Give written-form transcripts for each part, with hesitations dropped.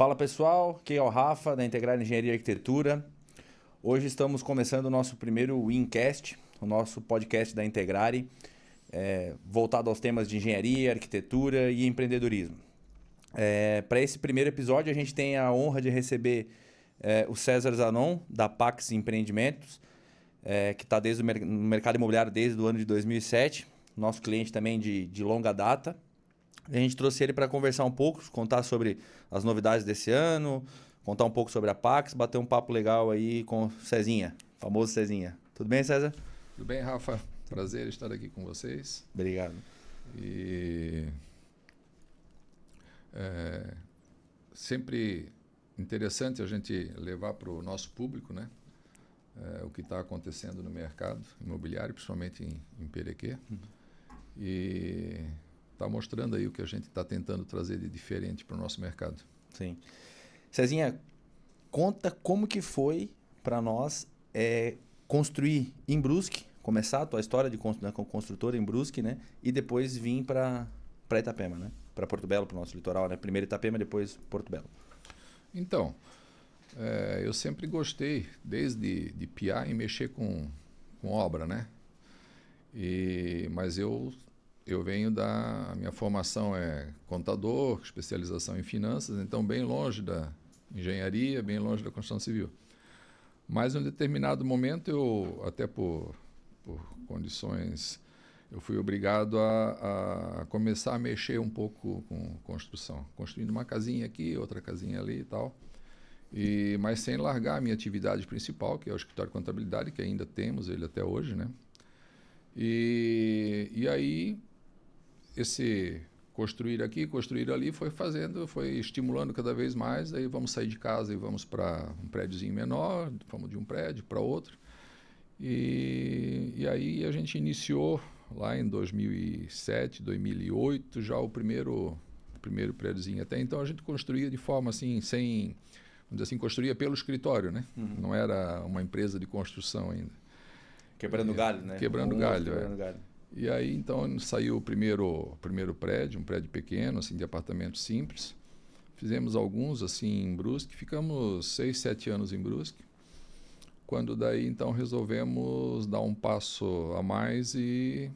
Fala pessoal, aqui é o Rafa da Integrar Engenharia e Arquitetura. Hoje estamos começando o nosso primeiro Wincast, o nosso podcast da Integrare, voltado aos temas de engenharia, arquitetura e empreendedorismo. Para esse primeiro episódio a gente tem a honra de receber o César Zanon, da Pax Empreendimentos, que está no mercado imobiliário desde o ano de 2007, nosso cliente também de longa data. A gente trouxe ele para conversar um pouco, contar sobre as novidades desse ano, contar um pouco sobre a Pax, bater um papo legal aí com o Cezinha, famoso Cezinha. Tudo bem, César? Tudo bem, Rafa? Prazer estar aqui com vocês. Obrigado. E sempre interessante a gente levar para o nosso público, né? O que está acontecendo no mercado imobiliário, principalmente em Perequê. E está mostrando aí o que a gente está tentando trazer de diferente para o nosso mercado. Sim. Cezinha, conta como que foi para nós construir em Brusque, começar a tua história de construtora em Brusque, né? E depois vir para Itapema, né? Para Porto Belo, para o nosso litoral, né? Primeiro Itapema, depois Porto Belo. Então, eu sempre gostei, desde de piar, em mexer com obra, né? Mas eu venho a minha formação é contador, especialização em finanças, então bem longe da engenharia, bem longe da construção civil. Mas em um determinado momento, até por condições, eu fui obrigado a começar a mexer um pouco com construção, construindo uma casinha aqui, outra casinha ali e tal, mas sem largar a minha atividade principal, que é o escritório de contabilidade, que ainda temos ele até hoje, né? E aí esse construir aqui, construir ali, foi estimulando cada vez mais. Aí vamos sair de casa e vamos para um prédiozinho menor, fomos de um prédio para outro. E aí a gente iniciou lá em 2007, 2008, já o primeiro prédiozinho. Até então a gente construía de forma assim, vamos dizer assim, construía pelo escritório, né? Não era uma empresa de construção ainda. Quebrando galho, né? Quebrando galho. Galho. E aí, então, saiu o primeiro prédio, um prédio pequeno, assim, de apartamento simples. Fizemos alguns, assim, em Brusque. Ficamos 6, 7 anos em Brusque. Quando daí, então, resolvemos dar um passo a mais e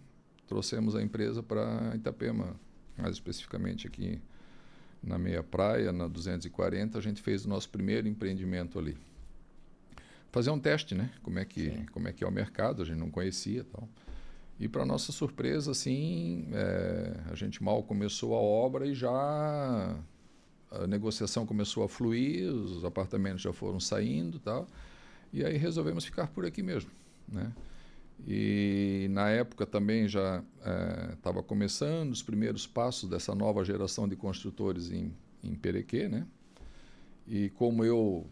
trouxemos a empresa para Itapema. Mais especificamente aqui na Meia Praia, na 240, a gente fez o nosso primeiro empreendimento ali. Fazer um teste, né? Como é que é o mercado, a gente não conhecia e tal. E, para nossa surpresa, assim, a gente mal começou a obra e já a negociação começou a fluir, os apartamentos já foram saindo e tal. E aí resolvemos ficar por aqui mesmo, né? E na época também já estava começando os primeiros passos dessa nova geração de construtores em Perequê, né? E como eu,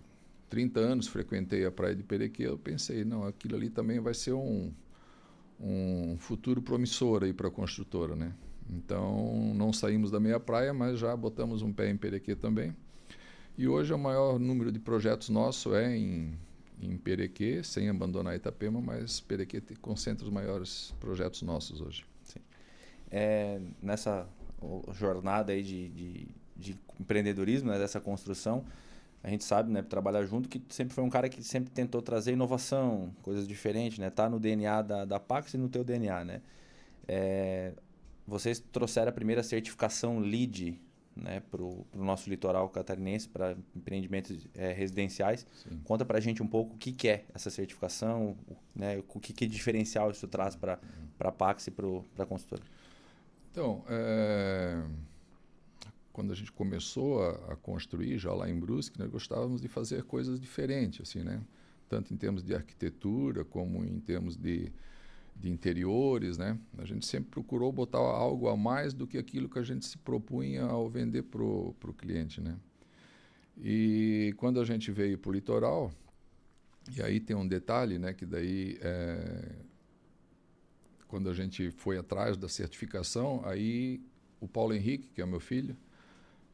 30 anos, frequentei a praia de Perequê, eu pensei, não, aquilo ali também vai ser um futuro promissor aí para a construtora, né? Então, não saímos da Meia Praia, mas já botamos um pé em Perequê também. E hoje o maior número de projetos nosso é em Perequê, sem abandonar Itapema, mas Perequê concentra os maiores projetos nossos hoje. Sim. Nessa jornada aí de empreendedorismo, né, dessa construção, a gente sabe, né, trabalhar junto, que sempre foi um cara que sempre tentou trazer inovação, coisas diferentes, né? Tá no DNA da Pax e no teu DNA, né? Vocês trouxeram a primeira certificação LEED, né, pro nosso litoral catarinense, para empreendimentos residenciais. Sim. Conta pra gente um pouco o que é essa certificação, né? O que diferencial isso traz para a Pax e para a consultora. Então, quando a gente começou a construir, já lá em Brusque, nós gostávamos de fazer coisas diferentes, assim, né? Tanto em termos de arquitetura, como em termos de interiores, né? A gente sempre procurou botar algo a mais do que aquilo que a gente se propunha ao vender para o cliente, né? E quando a gente veio para o litoral, e aí tem um detalhe, né? Que daí, quando a gente foi atrás da certificação, aí o Paulo Henrique, que é o meu filho,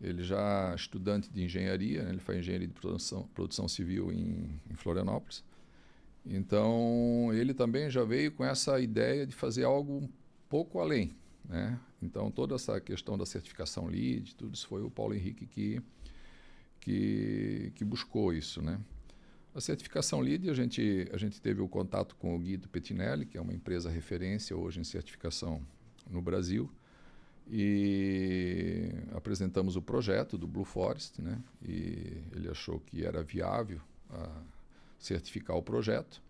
ele já estudante de engenharia, né? Ele faz engenharia de produção civil em Florianópolis. Então, ele também já veio com essa ideia de fazer algo um pouco além, né? Então, toda essa questão da certificação LEED, tudo isso foi o Paulo Henrique que buscou isso, né? A certificação LEED, a gente teve o contato com o Guido Pettinelli, que é uma empresa referência hoje em certificação no Brasil, e apresentamos o projeto do Blue Forest, né? E ele achou que era viável certificar o projeto,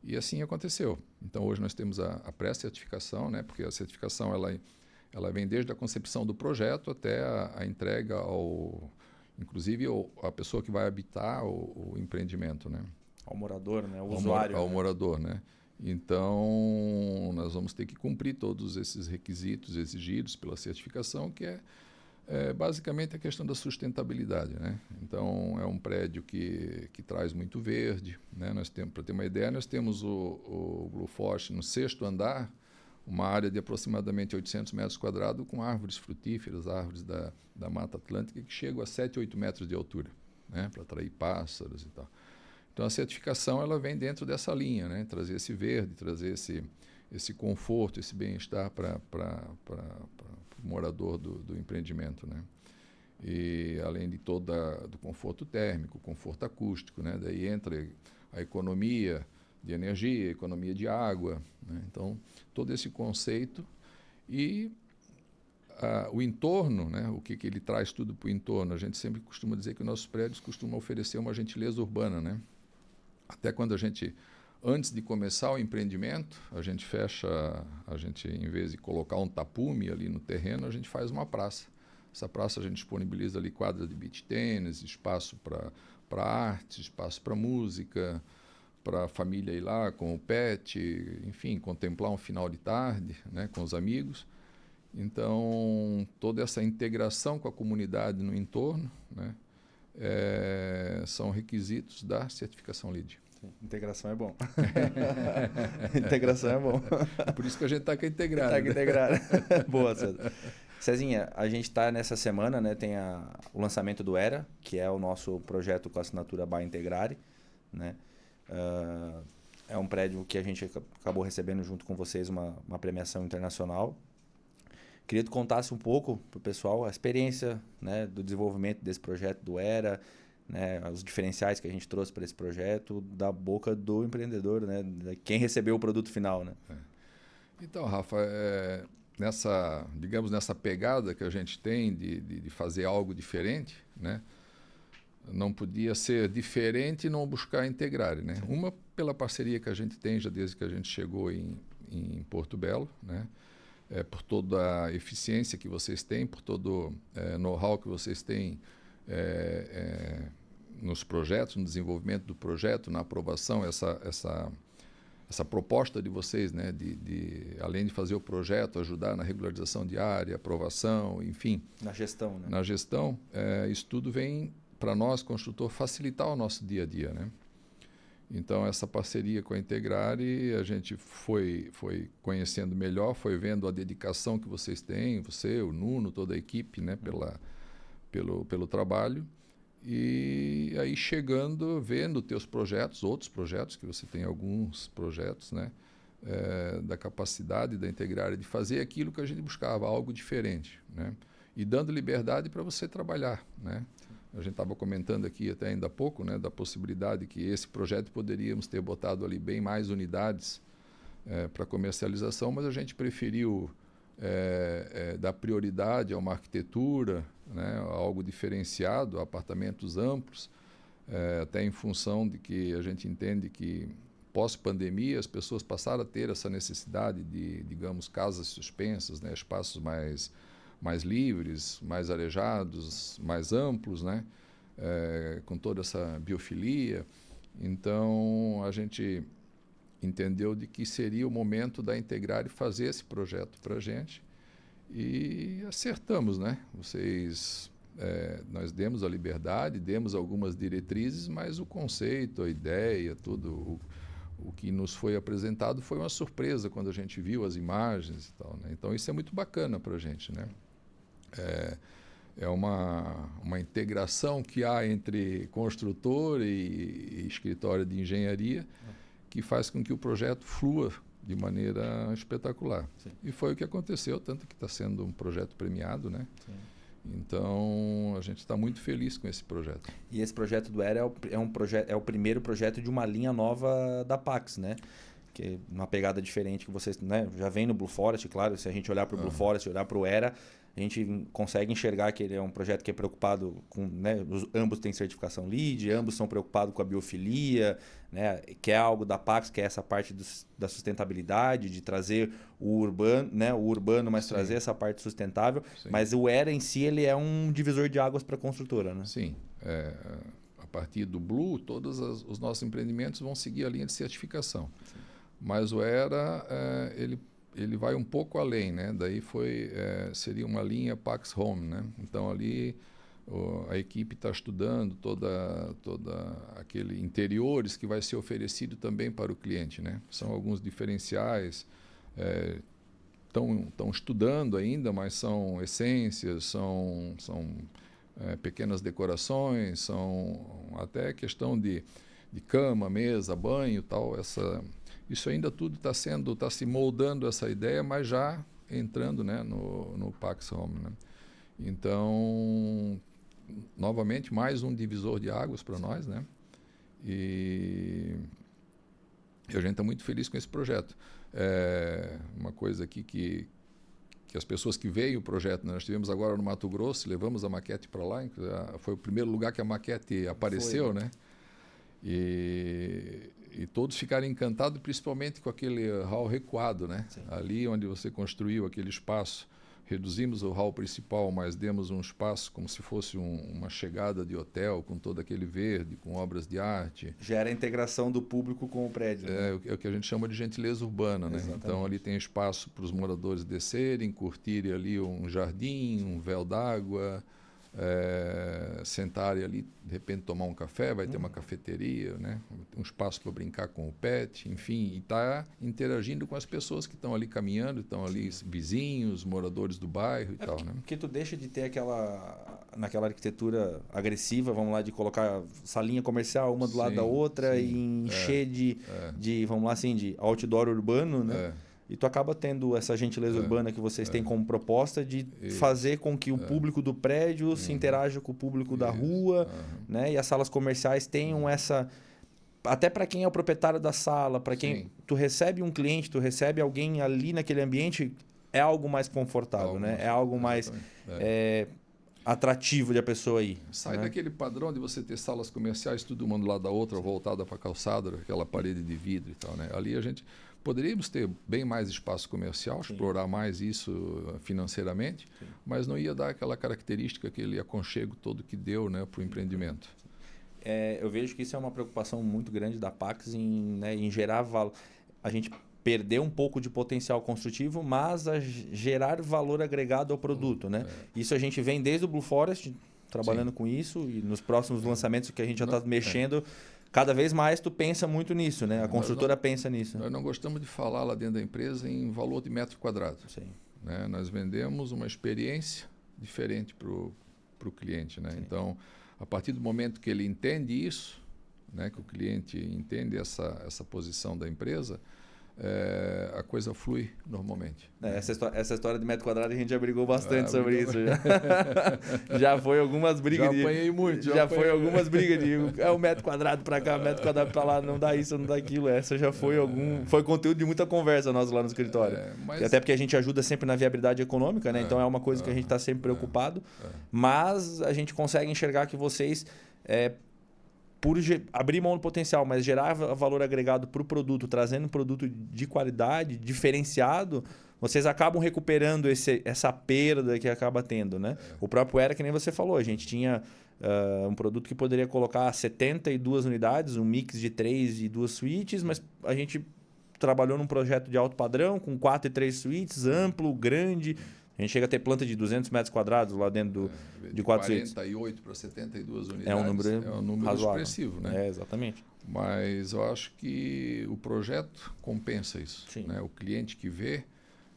e assim aconteceu. Então hoje nós temos a pré-certificação, né? Porque a certificação ela vem desde a concepção do projeto até a entrega inclusive a pessoa que vai habitar o empreendimento, né? Ao morador, né? Ao usuário. Ao morador, né? Então, nós vamos ter que cumprir todos esses requisitos exigidos pela certificação, que é basicamente a questão da sustentabilidade, né? Então, é um prédio que traz muito verde, né? Para ter uma ideia, nós temos o Blue Forest no 6º andar, uma área de aproximadamente 800 metros quadrados com árvores frutíferas, árvores da Mata Atlântica, que chegam a 7, 8 metros de altura, né? Para atrair pássaros e tal. Então, a certificação ela vem dentro dessa linha, né? Trazer esse verde, trazer esse conforto, esse bem-estar para o morador do empreendimento, né? E além de do conforto térmico, conforto acústico, né? Daí entra a economia de energia, economia de água, né? Então, todo esse conceito e o entorno, né? O que ele traz tudo para o entorno. A gente sempre costuma dizer que nossos prédios costumam oferecer uma gentileza urbana, né? Até quando antes de começar o empreendimento, em vez de colocar um tapume ali no terreno, a gente faz uma praça. Essa praça a gente disponibiliza ali quadra de beach tênis, espaço para arte, espaço para música, para a família ir lá com o pet, enfim, contemplar um final de tarde, né, com os amigos. Então, toda essa integração com a comunidade no entorno, né, são requisitos da certificação LEED. Integração é bom. Integração é bom. Por isso que a gente está com a Integrare. Está com a Integrare. Boa, César. Cezinha, a gente está nessa semana, né, tem o lançamento do Era, que é o nosso projeto com assinatura by Integrare, né? É um prédio que a gente acabou recebendo junto com vocês uma premiação internacional. Queria que tu contasse um pouco para o pessoal a experiência, né, do desenvolvimento desse projeto do Era, né, os diferenciais que a gente trouxe para esse projeto da boca do empreendedor, né, quem recebeu o produto final, né? Então, Rafa, nessa pegada que a gente tem de fazer algo diferente, né, não podia ser diferente e não buscar integrar, né? Uma pela parceria que a gente tem já desde que a gente chegou em Porto Belo, né? Por toda a eficiência que vocês têm, por todo know-how que vocês têm nos projetos, no desenvolvimento do projeto, na aprovação, essa proposta de vocês, né, além de fazer o projeto, ajudar na regularização de área, aprovação, enfim. Na gestão, né? Na gestão, isso tudo vem para nós, construtor, facilitar o nosso dia a dia, né? Então, essa parceria com a Integrare, a gente foi conhecendo melhor, foi vendo a dedicação que vocês têm, você, o Nuno, toda a equipe, né, pelo trabalho. E aí vendo teus projetos, outros projetos, que você tem alguns projetos, né, da capacidade da Integrare de fazer aquilo que a gente buscava, algo diferente, né, e dando liberdade para você trabalhar, né. A gente estava comentando aqui até ainda há pouco, né, da possibilidade que esse projeto poderíamos ter botado ali bem mais unidades para comercialização, mas a gente preferiu dar prioridade a uma arquitetura, né, algo diferenciado, apartamentos amplos, até em função de que a gente entende que pós-pandemia as pessoas passaram a ter essa necessidade de, digamos, casas suspensas, né, espaços mais livres, mais arejados, mais amplos, né? Com toda essa biofilia. Então, a gente entendeu de que seria o momento da Integrare fazer esse projeto para a gente e acertamos, né? Nós demos a liberdade, demos algumas diretrizes, mas o conceito, a ideia, tudo o que nos foi apresentado foi uma surpresa quando a gente viu as imagens e tal, né? Então, isso é muito bacana para a gente, né? É uma integração que há entre construtor e escritório de engenharia que faz com que o projeto flua de maneira espetacular. Sim. E foi o que aconteceu, tanto que está sendo um projeto premiado, né? Sim. Então, a gente está muito feliz com esse projeto. E esse projeto do Era é o primeiro projeto de uma linha nova da Pax, né? Que é uma pegada diferente que vocês, né, já vem no Blue Forest, claro. Se a gente olhar para o Blue Forest, olhar para o Era, a gente consegue enxergar que ele é um projeto que é preocupado com, né, ambos têm certificação LEED, ambos são preocupados com a biofilia, né, que é algo da Pax, que é essa parte da sustentabilidade, de trazer o urbano, mas Sim. trazer essa parte sustentável. Sim. Mas o Era em si, ele é um divisor de águas para a construtora, né? Sim. A partir do Blue, todos os nossos empreendimentos vão seguir a linha de certificação. Sim. Mas o Era, ele vai um pouco além, né? Daí seria uma linha Pax Home, né? Então ali a equipe está estudando toda aquele interiores que vai ser oferecido também para o cliente, né? São alguns diferenciais, estão estudando ainda, mas são essências, são pequenas decorações, são até questão de cama, mesa, banho, tal. Isso ainda tudo está se moldando essa ideia, mas já entrando, né, no Pax Home, né? Então, novamente, mais um divisor de águas para nós, né? E a gente está muito feliz com esse projeto. Uma coisa aqui que as pessoas que veem o projeto, né? Nós estivemos agora no Mato Grosso, levamos a maquete para lá, foi o primeiro lugar que a maquete apareceu, né? E todos ficaram encantados, principalmente com aquele hall recuado, né? Sim. Ali onde você construiu aquele espaço, reduzimos o hall principal, mas demos um espaço como se fosse uma chegada de hotel, com todo aquele verde, com obras de arte. Gera a integração do público com o prédio. Né? É o que a gente chama de gentileza urbana, né? Então ali tem espaço para os moradores descerem, curtirem ali um jardim, um véu d'água, sentarem ali, de repente tomar um café, vai ter uma cafeteria, né? Um espaço para brincar com o pet, enfim, e está interagindo com as pessoas que estão ali caminhando, estão ali vizinhos, moradores do bairro e tal, né? Porque tu deixa de ter naquela arquitetura agressiva, vamos lá, de colocar salinha comercial uma do lado da outra e encher de, vamos lá assim, de outdoor urbano, né? E tu acaba tendo essa gentileza urbana que vocês têm como proposta de fazer com que o público do prédio se interaja com o público da rua, né? E as salas comerciais tenham essa... Até para quem é o proprietário da sala, para quem tu recebe um cliente, tu recebe alguém ali naquele ambiente, é algo mais confortável, né? É algo mais atrativo de a pessoa ir. Sai daquele padrão de você ter salas comerciais, todo mundo lá da outra, voltada para a calçada, aquela parede de vidro e tal, né? Ali a gente... Poderíamos ter bem mais espaço comercial, explorar mais isso financeiramente, mas não ia dar aquela característica, aquele aconchego todo que deu, né, para o empreendimento. Eu vejo que isso é uma preocupação muito grande da Pax em gerar valor. A gente perdeu um pouco de potencial construtivo, mas a gerar valor agregado ao produto, né? Isso a gente vem desde o Blue Forest, trabalhando com isso, e nos próximos lançamentos que a gente já está mexendo... Cada vez mais tu pensa muito nisso, né? A construtora pensa nisso. Nós não gostamos de falar lá dentro da empresa em valor de metro quadrado. Sim. Né? Nós vendemos uma experiência diferente para o cliente, né? Então, a partir do momento que ele entende isso, né? Que o cliente entende essa posição da empresa, a coisa flui normalmente. Essa história de metro quadrado a gente já brigou bastante sobre isso. Já foi algumas brigas. Já apanhei muito. Já foi algumas brigas de um metro quadrado para cá, metro quadrado para lá, não dá isso, não dá aquilo. Essa já foi foi conteúdo de muita conversa nossa lá no escritório. Até porque a gente ajuda sempre na viabilidade econômica, né? Então é uma coisa que a gente está sempre preocupado. Mas a gente consegue enxergar que vocês... por abrir mão do potencial, mas gerar valor agregado para o produto, trazendo um produto de qualidade, diferenciado, vocês acabam recuperando essa perda que acaba tendo, né? O próprio Era, que nem você falou, a gente tinha um produto que poderia colocar 72 unidades, um mix de 3 e 2 suítes, mas a gente trabalhou num projeto de alto padrão, com 4 e 3 suítes, amplo, grande... A gente chega a ter planta de 200 metros quadrados lá dentro de 4 suítes. 48 para 72 unidades. É um número razoável. Expressivo, né? Exatamente. Mas eu acho que o projeto compensa isso. Né? O cliente que vê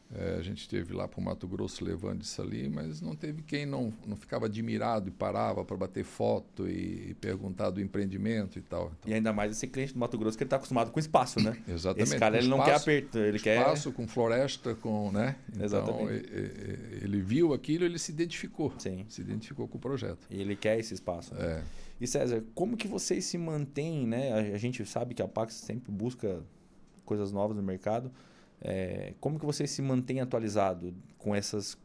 A gente esteve lá para o Mato Grosso levando isso ali, mas não teve quem não ficava admirado e parava para bater foto e perguntar do empreendimento e tal. Então, e ainda mais esse cliente do Mato Grosso que ele está acostumado com espaço, né? Exatamente. Esse cara ele não quer aperto, ele quer espaço, com floresta, com, né? Então, exatamente. Ele viu aquilo, ele se identificou. Sim. Se identificou com o projeto. E ele quer esse espaço. Né? E César, como que vocês se mantêm, né? A gente sabe que a Pax sempre busca coisas novas no mercado. Como que vocês se mantêm atualizados com essas...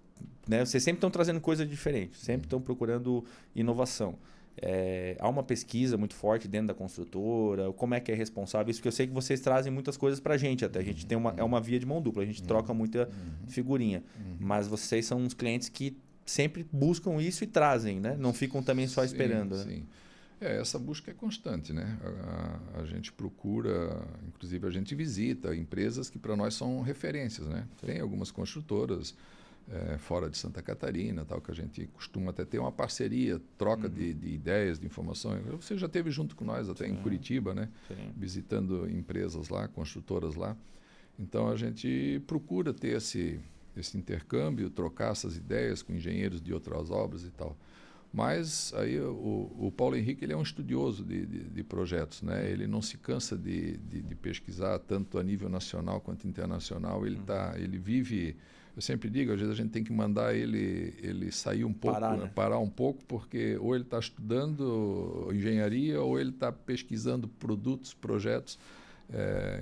Né? Vocês sempre estão trazendo coisas diferentes, sempre estão procurando inovação. Há uma pesquisa muito forte dentro da construtora? Como é que é responsável isso? Porque eu sei que vocês trazem muitas coisas para a gente até. A gente tem uma via de mão dupla, a gente troca muita figurinha. Mas vocês são uns clientes que sempre buscam isso e trazem, né? Não ficam também só esperando. Sim, sim. Essa busca é constante, né? A gente procura, inclusive a gente visita empresas que para nós são referências, né? Tem algumas construtoras fora de Santa Catarina, tal, que a gente costuma até ter uma parceria, troca de ideias, de informações. Você já esteve junto com nós até em Curitiba, né? Visitando empresas lá, construtoras lá. Então a gente procura ter esse intercâmbio, trocar essas ideias com engenheiros de outras obras e tal. Mas aí o Paulo Henrique ele é um estudioso de projetos, né? Ele não se cansa de pesquisar tanto a nível nacional quanto internacional. Ele vive, eu sempre digo, às vezes a gente tem que mandar ele sair um pouco, parar um pouco, porque ou ele está estudando engenharia ou ele está pesquisando produtos, projetos.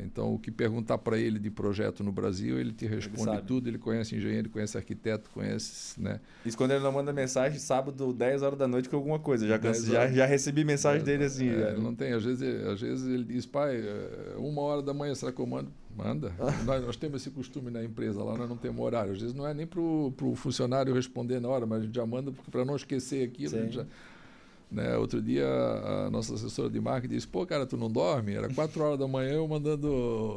Então, o que perguntar para ele de projeto no Brasil, ele te responde tudo. Ele conhece engenheiro, conhece arquiteto, conhece... Né? Isso quando ele não manda mensagem, sábado, 10 horas da noite, com alguma coisa. Já recebi mensagem dele assim. Não tem. Às vezes ele diz, pai, 1h da manhã, será que eu mando? Manda. nós temos esse costume na empresa lá, nós não temos horário. Às vezes não é nem para o funcionário responder na hora, mas a gente já manda para não esquecer aquilo. A gente já... Né? Outro dia a nossa assessora de marketing disse, pô, cara, tu não dorme? Era 4 horas da manhã eu mandando,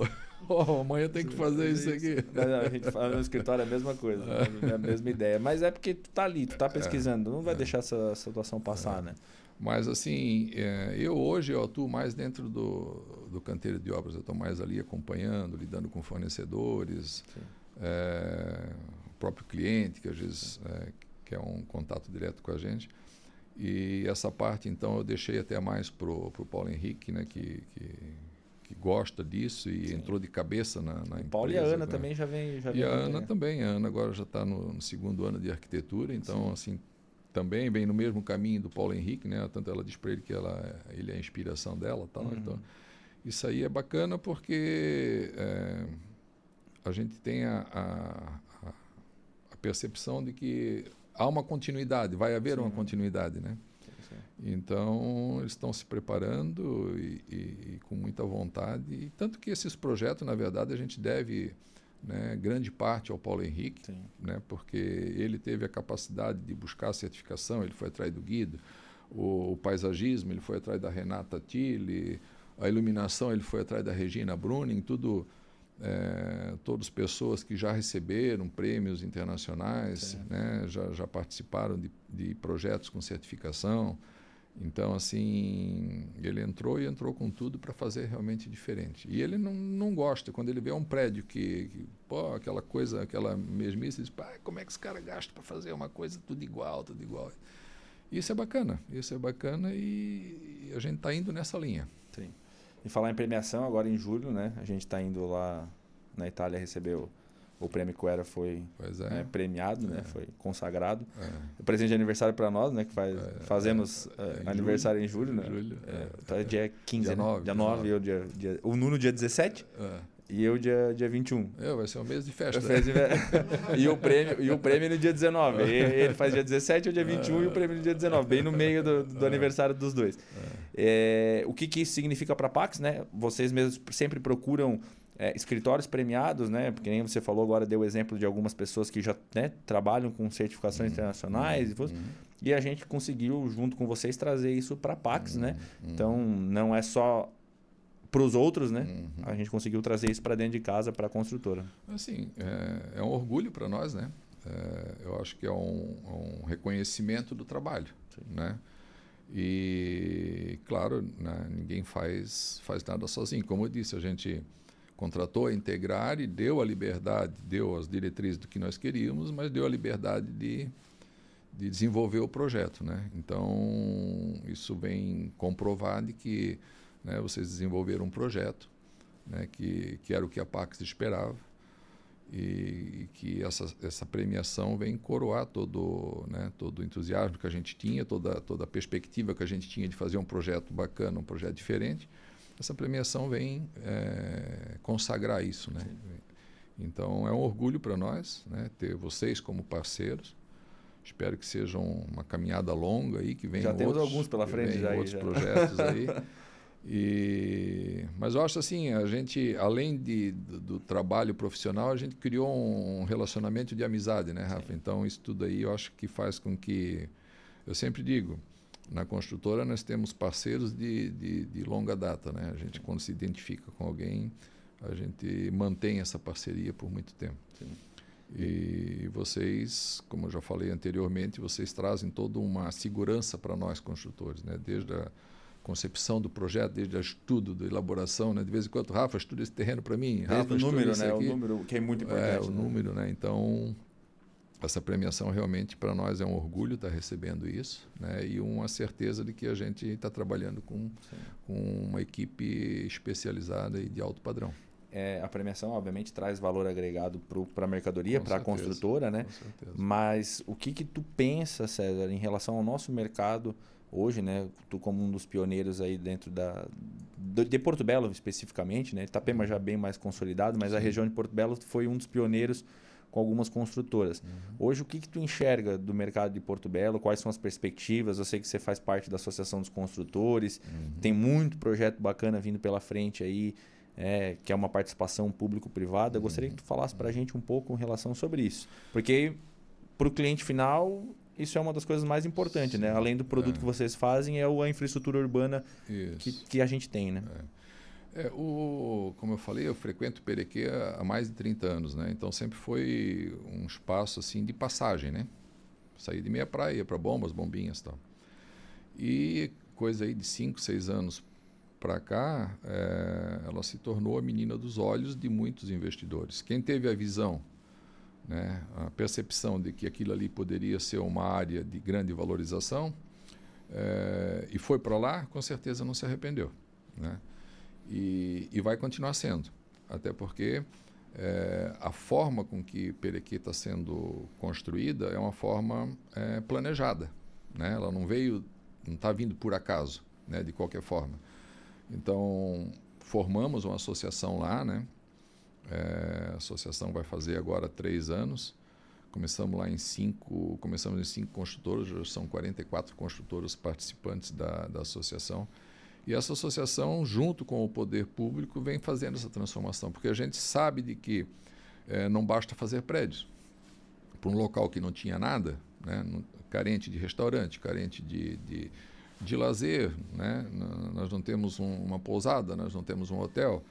amanhã tem que fazer isso aqui. A gente fala no escritório é a mesma coisa, é a mesma ideia. Mas é porque tu tá ali, tu tá pesquisando, não vai deixar essa situação passar, né? Mas assim, hoje eu atuo mais dentro do canteiro de obras, eu estou mais ali acompanhando, lidando com fornecedores, o próprio cliente, que às vezes quer um contato direto com a gente. E essa parte, então, eu deixei até mais para o Paulo Henrique, né, que gosta disso e entrou de cabeça na empresa. Paulo e a Ana também já vem. E a Ana também. A Ana agora já está no 2º ano de arquitetura, então, assim, também vem no mesmo caminho do Paulo Henrique, né? Tanto ela diz para ele que ele é a inspiração dela. Tal, então, isso aí é bacana porque a gente tem a percepção de que há uma continuidade, vai haver uma continuidade, né? Então, eles estão se preparando e com muita vontade. E tanto que esses projetos, na verdade, a gente deve, né, grande parte ao Paulo Henrique, né, porque ele teve a capacidade de buscar a certificação, ele foi atrás do Guido. O paisagismo, ele foi atrás da Renata Tilly. A iluminação, ele foi atrás da Regina Bruning, tudo... todas pessoas que já receberam prêmios internacionais, né, já participaram de projetos com certificação. Então, assim, ele entrou com tudo para fazer realmente diferente. E ele não gosta, quando ele vê um prédio que pô, aquela coisa, aquela mesmice, ele diz, pá, como é que esse cara gasta para fazer uma coisa tudo igual, tudo igual. Isso é bacana e a gente está indo nessa linha. Sim. E falar em premiação, agora em julho, né? A gente está indo lá na Itália receber o prêmio Quera, foi premiado, né? Foi consagrado. O presente de aniversário para nós, né? Que fazemos aniversário em julho, né? Então é dia 15, dia 9, dia 9, eu o Nuno dia 17 e eu dia 21. Vai ser um mês de festa. E o prêmio no dia 19. Ele faz dia 17 ou dia 21 e o prêmio no dia 19, bem no meio do aniversário dos dois. O que isso significa para a Pax, né? Vocês mesmos sempre procuram escritórios premiados, né? Porque nem você falou agora, deu o exemplo de algumas pessoas que já, né, trabalham com certificações internacionais e a gente conseguiu, junto com vocês, trazer isso para a Pax, né? Então, não é só para os outros, né? A gente conseguiu trazer isso para dentro de casa, para a construtora. Assim, é um orgulho para nós, né? Eu acho que é um reconhecimento do trabalho, né? E, claro, né, ninguém faz nada sozinho. Como eu disse, Contratou a Integrar e deu a liberdade, deu as diretrizes do que nós queríamos, mas deu a liberdade de desenvolver o projeto, né? Então, isso vem comprovar de que, né, vocês desenvolveram um projeto, né, que era o que a Pax esperava, e que essa premiação vem coroar todo o entusiasmo que a gente tinha, toda a perspectiva que a gente tinha de fazer um projeto bacana, um projeto diferente. Essa premiação vem consagrar isso, né? Então, é um orgulho para nós, né, ter vocês como parceiros. Espero que seja uma caminhada longa aí, que venham já temos alguns pela frente já outros projetos aí. Mas eu acho assim, a gente, além do trabalho profissional, a gente criou um relacionamento de amizade, né, Rafa? Sim. Então, isso tudo aí eu acho que faz com que... Eu sempre digo, na construtora nós temos parceiros de longa data, né? A gente, quando se identifica com alguém, a gente mantém essa parceria por muito tempo. Sim. E vocês, como eu já falei anteriormente, vocês trazem toda uma segurança para nós construtores, né? Desde a concepção do projeto, desde o estudo, da elaboração, né? De vez em quando, Rafa, estuda esse terreno para mim. Rafa, o número, né? Aqui. O número que é muito importante. O número, né? Então, essa premiação realmente para nós é um orgulho estar recebendo isso, né? E uma certeza de que a gente está trabalhando com uma equipe especializada e de alto padrão. A premiação, obviamente, traz valor agregado para a mercadoria, para a construtora, né? Com certeza. Mas o que tu pensa, César, em relação ao nosso mercado hoje, né? Tu como um dos pioneiros aí dentro de Porto Belo especificamente, né? Itapema já bem mais consolidado, mas a região de Porto Belo foi um dos pioneiros com algumas construtoras. Hoje, o que tu enxerga do mercado de Porto Belo? Quais são as perspectivas? Eu sei que você faz parte da Associação dos Construtores, tem muito projeto bacana vindo pela frente aí, que é uma participação público-privada. Eu gostaria que tu falasse para a gente um pouco em relação sobre isso. Porque para o cliente final, isso é uma das coisas mais importantes, né? Além do produto que vocês fazem, é a infraestrutura urbana que a gente tem, né? Como eu falei, eu frequento o Perequê há mais de 30 anos, né? Então sempre foi um espaço assim de passagem, né? Saí de meia praia para bombinhas e tal. E coisa aí de 5, 6 anos para cá, ela se tornou a menina dos olhos de muitos investidores. Quem teve a visão, né, a percepção de que aquilo ali poderia ser uma área de grande valorização, e foi para lá, com certeza não se arrependeu, né? E vai continuar sendo, até porque a forma com que Perequê está sendo construída é uma forma planejada, né? Ela não está vindo por acaso, né, de qualquer forma. Então, formamos uma associação lá, né? A associação vai fazer agora 3 anos. Começamos em 5 construtoras, já são 44 construtoras participantes da associação. E essa associação, junto com o poder público, vem fazendo essa transformação, porque a gente sabe de que não basta fazer prédios. Para um local que não tinha nada, né? Carente de restaurante, carente de lazer, né? Nós não temos uma pousada, nós não temos um hotel,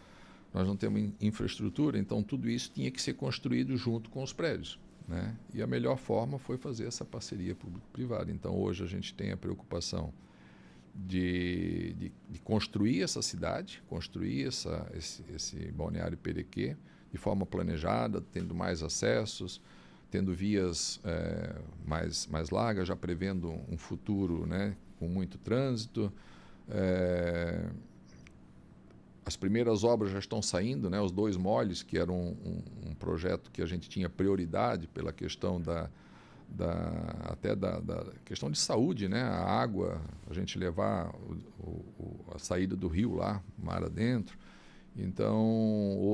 nós não temos infraestrutura, então tudo isso tinha que ser construído junto com os prédios, né? E a melhor forma foi fazer essa parceria público-privada. Então hoje a gente tem a preocupação de construir essa cidade, construir esse balneário Perequê de forma planejada, tendo mais acessos, tendo vias mais largas, já prevendo um futuro, né, com muito trânsito. As primeiras obras já estão saindo, né, os 2 moles, que era um projeto que a gente tinha prioridade pela questão até da questão de saúde, né, a água, a gente levar a saída do rio lá, mar adentro. Então,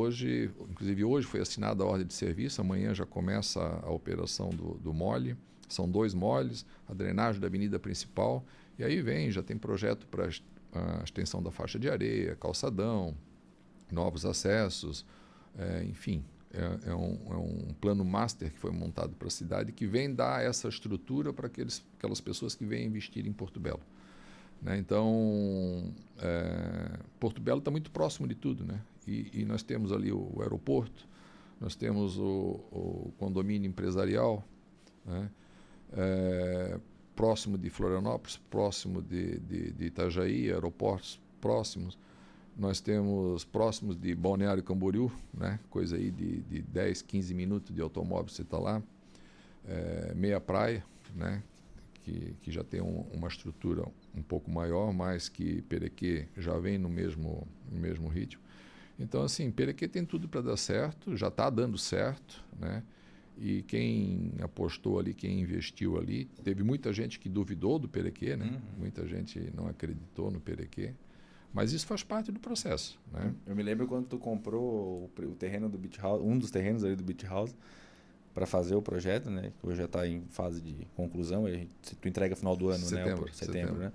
inclusive hoje foi assinada a ordem de serviço, amanhã já começa a operação do mole, são 2 moles, a drenagem da avenida principal, e aí já tem projeto para a extensão da faixa de areia, calçadão, novos acessos, enfim, é um plano master que foi montado para a cidade que vem dar essa estrutura para aquelas pessoas que vêm investir em Porto Belo, né? Então, Porto Belo está muito próximo de tudo, né? E nós temos ali o aeroporto, nós temos o condomínio empresarial, né? Próximo de Florianópolis, próximo de Itajaí, aeroportos próximos. Nós temos próximos de Balneário Camboriú, né? Coisa aí de 10, 15 minutos de automóvel você está lá. Meia Praia, né? Que já tem uma estrutura um pouco maior, mas que Perequê já vem no mesmo ritmo. Então, assim, Perequê tem tudo para dar certo, já está dando certo, né? E quem apostou ali, quem investiu ali, teve muita gente que duvidou do Perequê, né? Muita gente não acreditou no Perequê, mas isso faz parte do processo, né? Eu me lembro quando tu comprou o terreno do Beach House, um dos terrenos ali do Beach House, para fazer o projeto, né? Que hoje já está em fase de conclusão, tu entrega no final do ano, setembro, né? Setembro, né?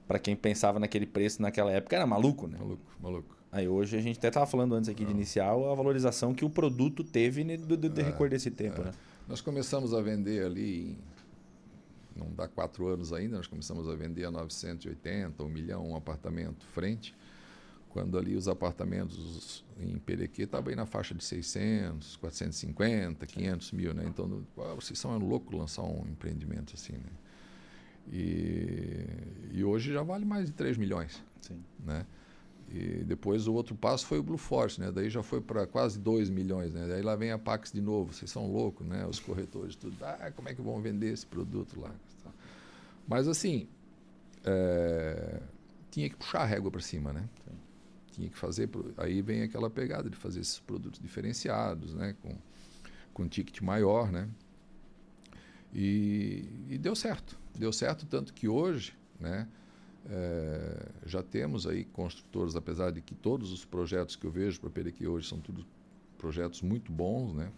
Para quem pensava naquele preço naquela época, era maluco, né? Maluco. Aí hoje a gente até estava falando antes aqui de inicial a valorização que o produto teve do decorrer desse tempo, né? Nós começamos a vender ali, não dá 4 anos ainda, nós começamos a vender a 980, 1 milhão, um apartamento frente, quando ali os apartamentos em Perequê estavam aí na faixa de 600, 450, 500 mil, né? Então, vocês são loucos lançar um empreendimento assim, né? E hoje já vale mais de 3 milhões, Sim. Né? E depois o outro passo foi o Blue Force, né? Daí já foi para quase 2 milhões, né? Daí lá vem a Pax de novo, vocês são loucos, né? Os corretores, tudo. Como é que vão vender esse produto lá? Mas assim, tinha que puxar a régua para cima, né? Sim. Tinha que fazer, aí vem aquela pegada de fazer esses produtos diferenciados, né? Com ticket maior, né? E deu certo tanto que hoje, né? Já temos aí construtores, apesar de que todos os projetos que eu vejo para Perequê hoje são todos projetos muito bons, né?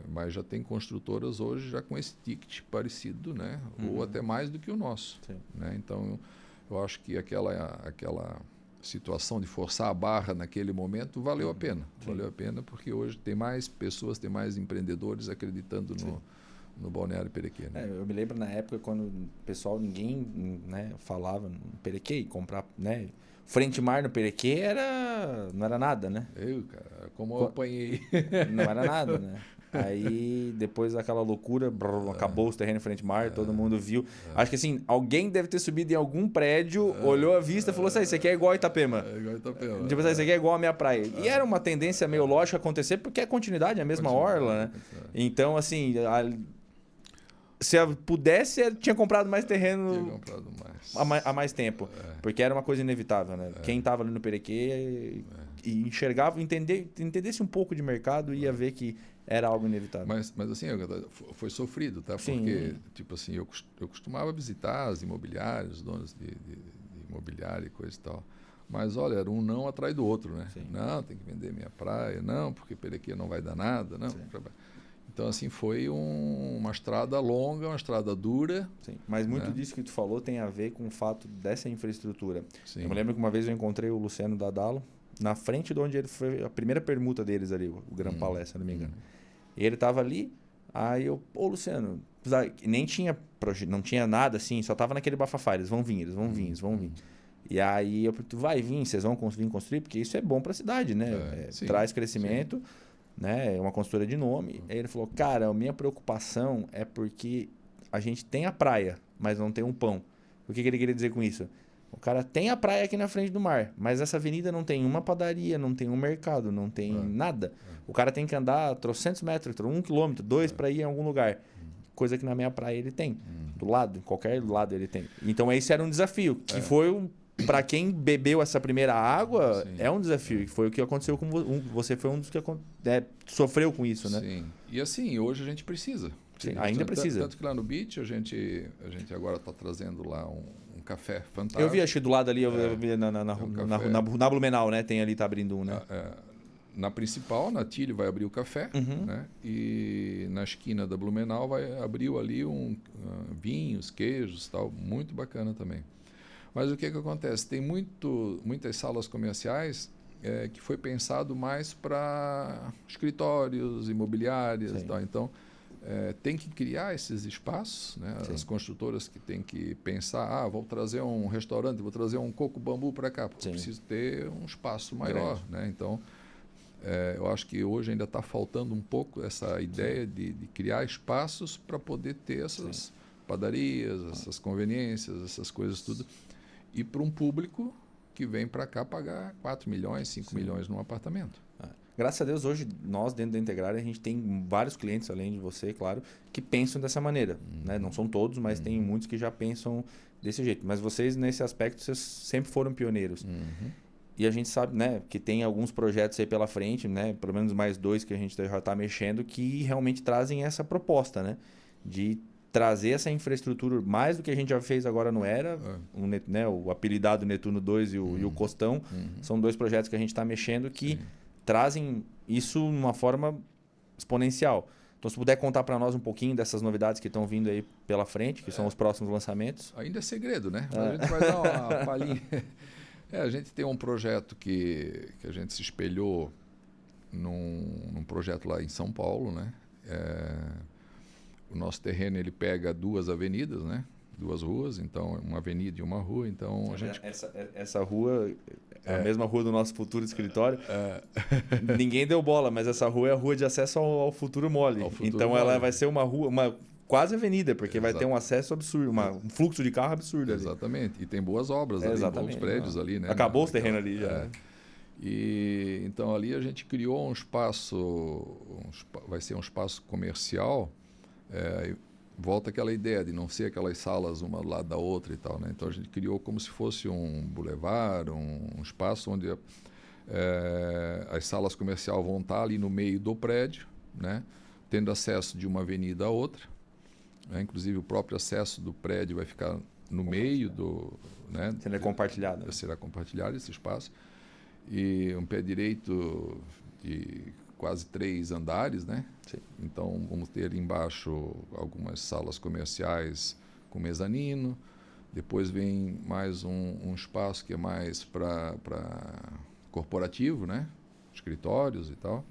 Mas já tem construtoras hoje já com esse ticket parecido, né? Ou até mais do que o nosso, né? Então eu acho que aquela situação de forçar a barra naquele momento valeu a pena. Valeu a pena porque hoje tem mais pessoas, tem mais empreendedores acreditando no Balneário Perequê, né? Eu me lembro na época quando o pessoal, ninguém, né, falava no Perequê, comprar, né? Frente mar no Perequê não era nada, né? Cara, como eu apanhei. Não era nada, né? Aí, depois daquela loucura, acabou os terrenos frente mar, todo mundo viu. Acho que assim, alguém deve ter subido em algum prédio, olhou a vista e falou assim, isso aqui é igual a Itapema. Igual a Itapema. Tipo, isso aqui é igual a minha praia. E era uma tendência meio lógica acontecer, porque é continuidade, é a mesma orla, né? Então, assim, se eu pudesse, eu tinha comprado mais terreno há mais tempo. Porque era uma coisa inevitável, né? Quem estava ali no Perequê e enxergava, entendesse um pouco de mercado, ia ver que era algo inevitável. Mas assim, foi sofrido, tá? Sim. Porque, tipo assim, eu costumava visitar as imobiliárias, os donos de imobiliária e coisa e tal. Mas, olha, era um não atrás do outro, né? Sim. Não, tem que vender minha praia. Não, porque Perequê não vai dar nada. Não. Então, assim, foi uma estrada longa, uma estrada dura. Sim, mas muito disso que tu falou tem a ver com o fato dessa infraestrutura. Sim. Eu me lembro que uma vez eu encontrei o Luciano Dadalo na frente de onde ele foi, a primeira permuta deles ali, o Gran Palais, se eu não me engano. E ele estava ali, aí eu, Luciano, nem tinha não tinha nada assim, só estava naquele bafafá, eles vão vir. E aí eu perguntei, vai vir, vocês vão vir construir? Porque isso é bom para a cidade, né? Traz crescimento. Sim. Né? É uma consultora de nome. Aí ele falou, cara, a minha preocupação é porque a gente tem a praia, mas não tem um pão. O que ele queria dizer com isso? O cara tem a praia aqui na frente do mar, mas essa avenida não tem uma padaria, não tem um mercado, não tem nada. O cara tem que andar 300 metros, 1 quilômetro, 2 para ir em algum lugar. Coisa que na minha praia ele tem. Do lado, em qualquer lado ele tem. Então esse era um desafio, que foi para quem bebeu essa primeira água, é um desafio. Foi o que aconteceu com você. Foi um dos que sofreu com isso, né? Sim. E assim, hoje a gente precisa. Sim, ainda precisa. Tanto que lá no Beach, a gente agora está trazendo lá um café fantástico. Eu vi, acho que do lado ali, eu vi na Blumenau, né? Tem ali, tá abrindo um, né? Na principal, na Tílio, vai abrir o café, né? E na esquina da Blumenau abriu ali vinhos, queijos, tal, muito bacana também. Mas o que acontece? Tem muitas salas comerciais que foi pensado mais para escritórios, imobiliárias e tal. Então, tem que criar esses espaços, né? As construtoras que têm que pensar, vou trazer um restaurante, vou trazer um coco bambu para cá, porque preciso ter um espaço maior, né? Então, eu acho que hoje ainda está faltando um pouco essa ideia de criar espaços para poder ter essas padarias, essas conveniências, essas coisas tudo. e para um público que vem para cá pagar 4 milhões, 5 milhões num apartamento. Graças a Deus, hoje, nós dentro da Integrária, a gente tem vários clientes, além de você, claro, que pensam dessa maneira. Né? Não são todos, mas tem muitos que já pensam desse jeito. Mas vocês, nesse aspecto, vocês sempre foram pioneiros. E a gente sabe, né, que tem alguns projetos aí pela frente, né, pelo menos mais 2 que a gente já está mexendo, que realmente trazem essa proposta, né, de trazer essa infraestrutura mais do que a gente já fez agora no Era, né, o apelidado Netuno 2 e o Costão, são 2 projetos que a gente está mexendo que trazem isso de uma forma exponencial. Então, se puder contar para nós um pouquinho dessas novidades que estão vindo aí pela frente, que são os próximos lançamentos. Ainda é segredo, né? A gente vai dar uma palhinha. A gente tem um projeto que a gente se espelhou num projeto lá em São Paulo, né? O nosso terreno ele pega 2 avenidas, né? 2 ruas, então uma avenida e uma rua, então a gente... Essa rua é a mesma rua do nosso futuro escritório. Ninguém deu bola, mas essa rua é a rua de acesso ao futuro mole. Então ela vai ser uma rua, uma quase avenida, porque vai ter um acesso absurdo, um fluxo de carro absurdo. Exatamente. Ali. E tem boas obras ali, bons prédios ali, né? Acabou os terrenos ali já. E então ali a gente criou um espaço, vai ser um espaço comercial. Volta aquela ideia de não ser aquelas salas uma do lado da outra e tal, né? Então a gente criou como se fosse um bulevar, um espaço onde as salas comerciais vão estar ali no meio do prédio, né? Tendo acesso de uma avenida a outra, né? Inclusive o próprio acesso do prédio vai ficar no meio do, né? Será compartilhado. Será compartilhado esse espaço e um pé direito de quase 3 andares, né? Sim. Então, vamos ter ali embaixo algumas salas comerciais com mezanino. Depois vem mais um espaço que é mais para corporativo, né? Escritórios e tal.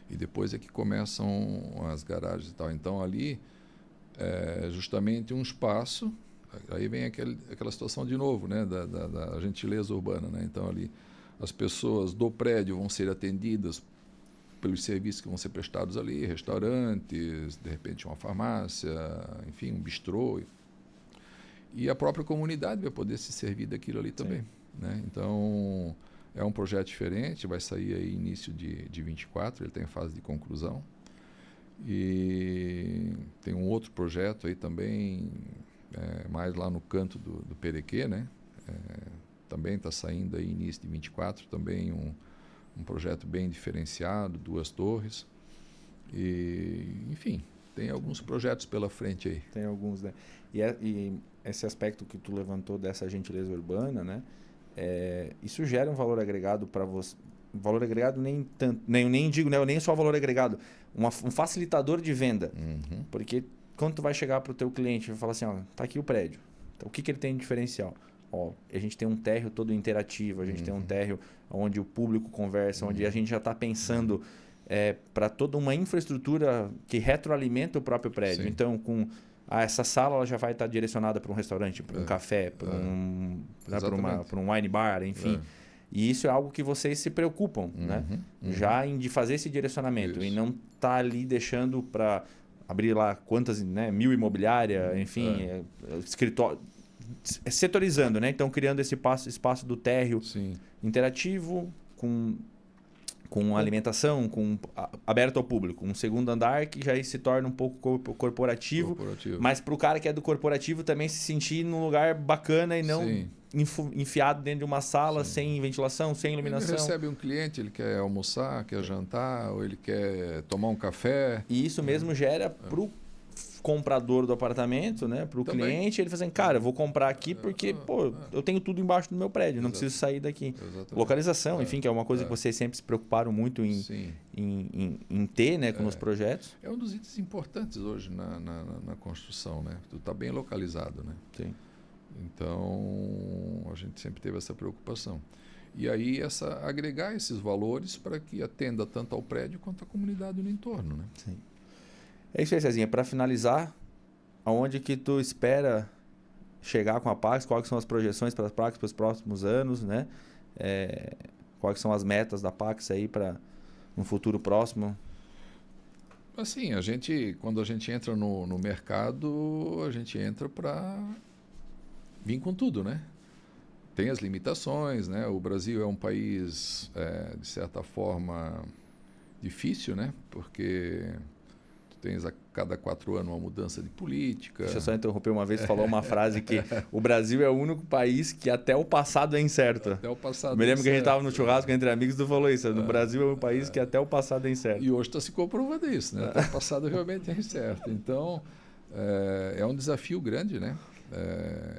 E depois é que começam as garagens e tal. Então, ali é justamente um espaço... Aí vem aquela situação de novo, né? Da gentileza urbana, né? Então, ali as pessoas do prédio vão ser atendidas pelos serviços que vão ser prestados ali, restaurantes, de repente uma farmácia, enfim, um bistrô. E a própria comunidade vai poder se servir daquilo ali também. Né? Então, é um projeto diferente, vai sair aí início de 24, ele tem a fase de conclusão. E tem um outro projeto aí também, mais lá no canto do Perequê, né? Também está saindo aí início de 24, também um projeto bem diferenciado, 2 torres. E, enfim, tem alguns projetos pela frente aí. Tem alguns, né? E esse aspecto que tu levantou dessa gentileza urbana, né? Isso gera um valor agregado para você. Valor agregado nem tanto, nem digo, né? Nem só valor agregado, um facilitador de venda. Porque quando tu vai chegar para o teu cliente e vai falar assim, ó, tá aqui o prédio. Então, o que ele tem de diferencial? Ó, a gente tem um térreo todo interativo, a gente tem um térreo onde o público conversa, onde a gente já está pensando para toda uma infraestrutura que retroalimenta o próprio prédio. Sim. Então, essa sala ela já vai estar direcionada para um restaurante, para um café, para um wine bar, enfim. E isso é algo que vocês se preocupam, né? Já de fazer esse direcionamento e não tá ali deixando para abrir lá quantas, né, 1000 imobiliária, enfim, escritório... Setorizando, né? Então, criando esse espaço do térreo interativo, com alimentação, aberto ao público. Um segundo andar que já se torna um pouco corporativo. Mas para o cara que é do corporativo também se sentir num lugar bacana e não enfiado dentro de uma sala sem ventilação, sem iluminação. Ele recebe um cliente, ele quer almoçar, quer jantar, ou ele quer tomar um café. E isso mesmo gera para o comprador do apartamento, né, para o cliente, ele fala assim, cara, eu vou comprar aqui porque eu tenho tudo embaixo do meu prédio, não preciso sair daqui. Localização, enfim, que é uma coisa que vocês sempre se preocuparam muito em ter, né, com os projetos. É um dos itens importantes hoje na construção, né? Tu está bem localizado, né? Sim. Então, a gente sempre teve essa preocupação. E aí, agregar esses valores para que atenda tanto ao prédio quanto à comunidade no entorno, né? Sim. É isso aí, Cezinha. Para finalizar, aonde que tu espera chegar com a Pax? Quais são as projeções para a Pax para os próximos anos, né? Quais são as metas da Pax aí para um futuro próximo? Assim, quando a gente entra no mercado, a gente entra para vir com tudo, né? tem as limitações, né? O Brasil é um país, de certa forma, difícil, né? Porque tu tens a cada 4 anos uma mudança de política. Deixa eu só interromper uma vez, falou uma frase que o Brasil é o único país que até o passado é incerto. Até o passado Me lembro que a gente estava no incerto, churrasco entre amigos e tu falou isso. No Brasil é um país que até o passado é incerto. E hoje está se comprovando isso, né? Até o passado realmente é incerto. Então, é um desafio grande, né?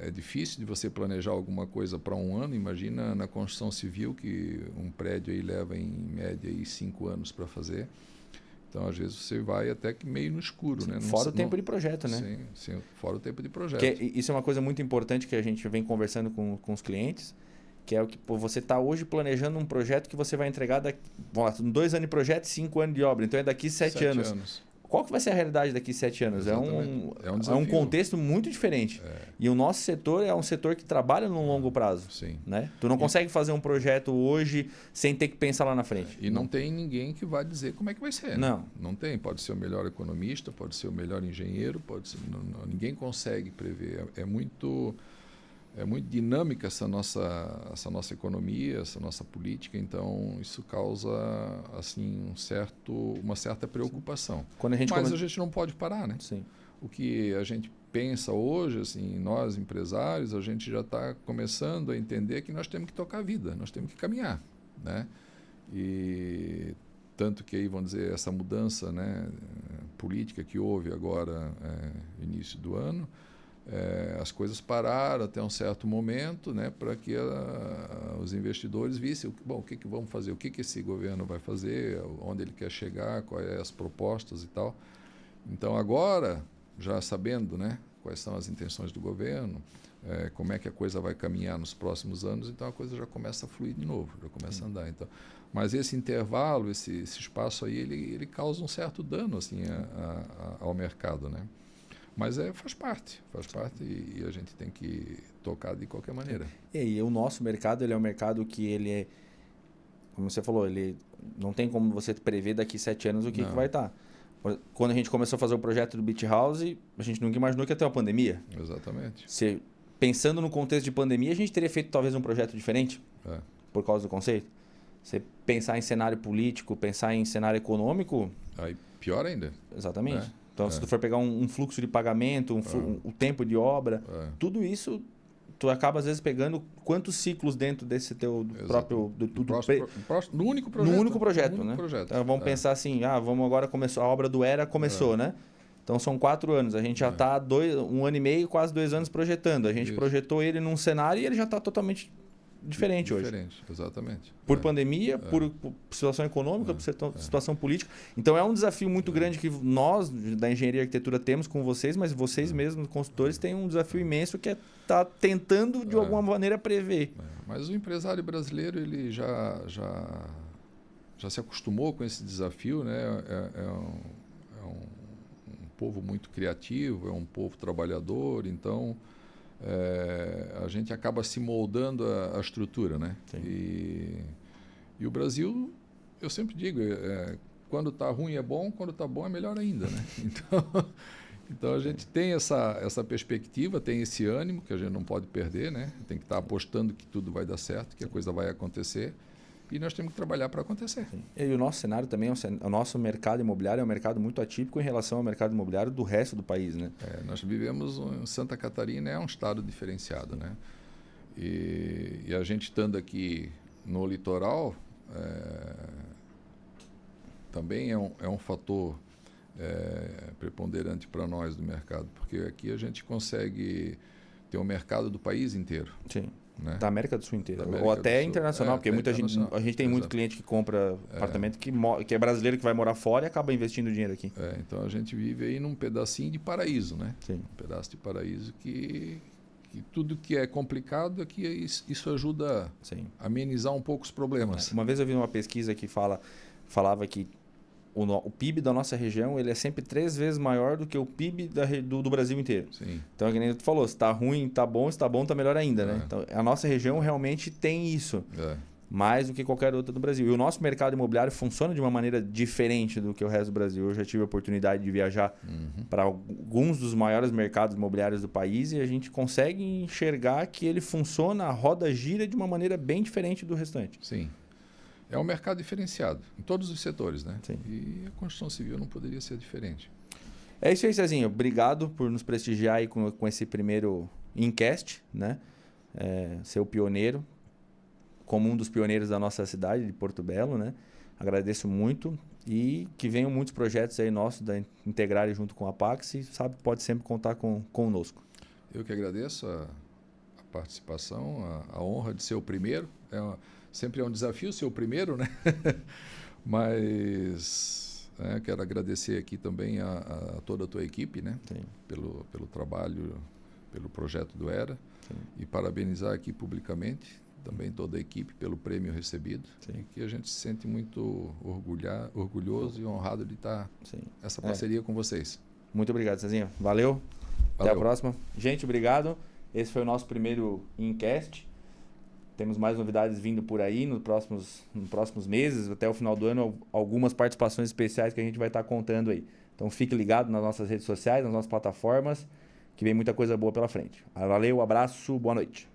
É difícil de você planejar alguma coisa para um ano. Imagina na construção civil, que um prédio aí leva em média aí 5 anos para fazer. Então, às vezes, você vai até que meio no escuro, né? Fora o tempo de projeto, né? Sim, fora o tempo de projeto. Isso é uma coisa muito importante que a gente vem conversando com os clientes, que é o que você está hoje planejando um projeto que você vai entregar daqui, vamos lá, 2 anos de projeto e 5 anos de obra. Então, é daqui 7 anos. Qual que vai ser a realidade daqui 7 anos? É um contexto muito diferente. E o nosso setor é um setor que trabalha no longo prazo. Sim. Né? Tu não consegue fazer um projeto hoje sem ter que pensar lá na frente. E não tem ninguém que vai dizer como é que vai ser. Não. Né? Não tem. Pode ser o melhor economista, pode ser o melhor engenheiro, pode ser... ninguém consegue prever. É muito dinâmica essa nossa economia, essa nossa política, então isso causa assim uma certa preocupação. Mas a gente não pode parar, né? Sim. O que a gente pensa hoje, assim, nós empresários, a gente já está começando a entender que nós temos que tocar a vida, nós temos que caminhar, né? E tanto que aí, vamos dizer, essa mudança, né, política que houve agora, início do ano, as coisas pararam até um certo momento, né, para que os investidores vissem o que vamos fazer, o que esse governo vai fazer, onde ele quer chegar, quais as propostas e tal. Então, agora, já sabendo, né, quais são as intenções do governo, como é que a coisa vai caminhar nos próximos anos, então a coisa já começa a fluir de novo, já começa a andar. Então, mas esse intervalo, esse espaço aí, ele causa um certo dano assim, ao mercado, né? Mas faz parte e a gente tem que tocar de qualquer maneira. E o nosso mercado, ele é um mercado que ele é, como você falou, ele não tem como você prever daqui 7 anos o que vai estar. Quando a gente começou a fazer o projeto do Beach House, a gente nunca imaginou que ia ter uma pandemia. Exatamente. Pensando no contexto de pandemia, a gente teria feito talvez um projeto diferente por causa do conceito. Você pensar em cenário político, pensar em cenário econômico... Aí pior ainda. Exatamente. Então, se tu for pegar um fluxo de pagamento, o tempo de obra, tudo isso, tu acaba às vezes pegando quantos ciclos dentro desse teu próprio... No único projeto. No único projeto, né? Então, vamos pensar assim, vamos agora começou, a obra do Era começou, né? Então, são 4 anos. A gente já está 1 ano e meio, quase 2 anos projetando. A gente projetou ele num cenário e ele já está totalmente diferente hoje. Diferente, exatamente. Por pandemia, por situação econômica, por situação política. Então, é um desafio muito grande que nós, da engenharia e arquitetura, temos com vocês, mas vocês mesmos, consultores, têm um desafio imenso que é estar tentando, de alguma maneira, prever. Mas o empresário brasileiro, ele já se acostumou com esse desafio, né? É um povo muito criativo, é um povo trabalhador, então... a gente acaba se moldando a estrutura, né? E o Brasil, eu sempre digo, quando está ruim é bom, quando está bom é melhor ainda, né? Então a gente tem essa perspectiva, tem esse ânimo que a gente não pode perder, né? Tem que estar apostando que tudo vai dar certo, que a coisa vai acontecer. E nós temos que trabalhar para acontecer. E o nosso cenário também, o nosso mercado imobiliário é um mercado muito atípico em relação ao mercado imobiliário do resto do país, né? Nós vivemos em Santa Catarina, é um estado diferenciado, né? E a gente estando aqui no litoral, também é um fator preponderante para nós do mercado, porque aqui a gente consegue ter um mercado do país inteiro. Sim. Né? Da América do Sul inteira. Ou até internacional, porque muita gente, a gente tem muito cliente que compra apartamento que é brasileiro, que vai morar fora e acaba investindo dinheiro aqui. Então a gente vive aí num pedacinho de paraíso, né? Sim. Um pedaço de paraíso que tudo que é complicado aqui, isso ajuda a amenizar um pouco os problemas. Uma vez eu vi uma pesquisa que falava que o PIB da nossa região ele é sempre 3 vezes maior do que o PIB do Brasil inteiro. Sim. Então, como tu falou, se está ruim, está bom, se está bom, está melhor ainda, né? Então, a nossa região realmente tem isso. mais do que qualquer outra do Brasil. E o nosso mercado imobiliário funciona de uma maneira diferente do que o resto do Brasil. Eu já tive a oportunidade de viajar para alguns dos maiores mercados imobiliários do país e a gente consegue enxergar que ele funciona, a roda gira de uma maneira bem diferente do restante. Sim. É um mercado diferenciado em todos os setores, né? Sim. E a construção civil não poderia ser diferente. É isso aí, Cezinho. Obrigado por nos prestigiar aí com esse primeiro Incast, né? Ser o pioneiro, como um dos pioneiros da nossa cidade, de Porto Belo, né? Agradeço muito e que venham muitos projetos aí nossos da Integrare junto com a Pax e sabe, pode sempre contar conosco. Eu que agradeço a participação, a honra de ser o primeiro. Sempre é um desafio ser o primeiro, né? Mas quero agradecer aqui também a toda a tua equipe, né? Pelo trabalho, pelo projeto do ERA. Sim. E parabenizar aqui publicamente também toda a equipe pelo prêmio recebido. Sim. E que a gente se sente muito orgulhoso e honrado de estar essa parceria com vocês. Muito obrigado, Cezinha. Valeu. Até a próxima. Gente, obrigado. Esse foi o nosso primeiro Incast. Temos mais novidades vindo por aí nos próximos meses, até o final do ano, algumas participações especiais que a gente vai estar contando aí. Então fique ligado nas nossas redes sociais, nas nossas plataformas, que vem muita coisa boa pela frente. Valeu, abraço, boa noite.